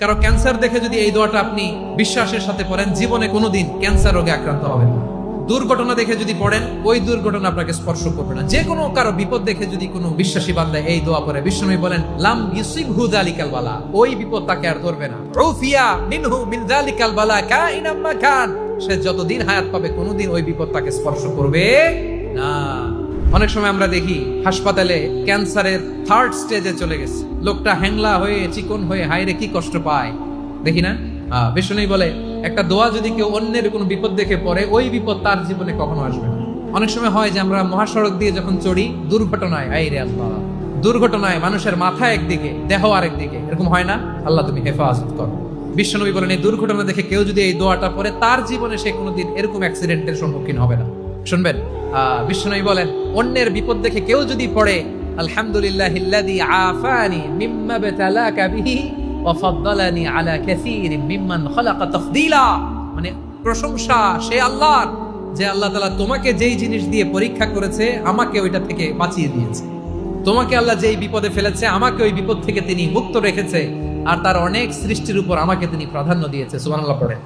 কারো ক্যান্সার দেখে যদি এই দোয়াটা আপনি বিশ্বাসের সাথে পড়েন, জীবনে কোনোদিন ক্যান্সার রোগে আক্রান্ত হবেন না। দুর্ঘটনা দেখে যদি পড়েন, ওই দুর্ঘটনা আপনাকে স্পর্শ করবে না। যে কোনো কারো বিপদ দেখে যদি কোনো বিশ্বাসী বান্দা এই দোয়া পড়ে, বিশ্বনবী বলেন লাম ইউসিবহু যালিকাল বালা, ওই বিপদ তাকে আর ধরবে না। উফিয়া মিনহু মিন যালিকাল বালা কাইনাম মা কান, সে যতদিন হায়াত পাবে কোনোদিন ওই বিপদ তাকে স্পর্শ করবে না। অনেক সময় আমরা দেখি হাসপাতালে ক্যান্সারের 3rd স্টেজে চলে গেছে, লোকটা হ্যাংলা হয়ে চিকন হয়ে হায়রে কি কষ্ট পায়, দেখি না? বিষ্ণু বলে একটা দোয়া যদি কেউ অন্যের কোনো বিপদ দেখে পড়ে, ওই বিপদ তার জীবনে কখনো আসবে না। অনেক সময় হয় যে আমরা মহাসড়ক দিয়ে যখন চড়ি, দুর্ঘটনায় আইরে আল্লাহ, দুর্ঘটনায় মানুষের মাথা একদিকে দেহ আরেকদিকে, এরকম হয় না? আল্লাহ তুমি হেফাজত করো। বিশ্বনবী বলেন এই দুর্ঘটনা দেখে কেউ যদি এই দোয়াটা পড়ে, তার জীবনে সে কোনোদিন এরকম অ্যাক্সিডেন্টের সম্মুখীন হবে না। শুনবেন, বিশ্বনবী বলেন অন্যের বিপদ দেখে কেউ যদি পড়ে, আলহামদুলিল্লাহিল্লাযী আফানি মিম্মা বাতালাকা বিহি ওয়া ফাদ্দালানি আলা কাসীরিন মিম্মান খালাকা তাফদীলা, মানে প্রশংসা সে আল্লাহর, যে আল্লাহ তাআলা তোমাকে যেই জিনিস দিয়ে পরীক্ষা করেছে, আমাকে ওইটা থেকে বাঁচিয়ে দিয়েছে। তোমাকে আল্লাহ যেই বিপদে ফেলেছে, আমাকে ওই বিপদ থেকে তিনি মুক্ত রেখেছে, আর তার অনেক সৃষ্টির উপর আমাকে তিনি প্রাধান্য দিয়েছে। সুবহানাল্লাহ পড়েন।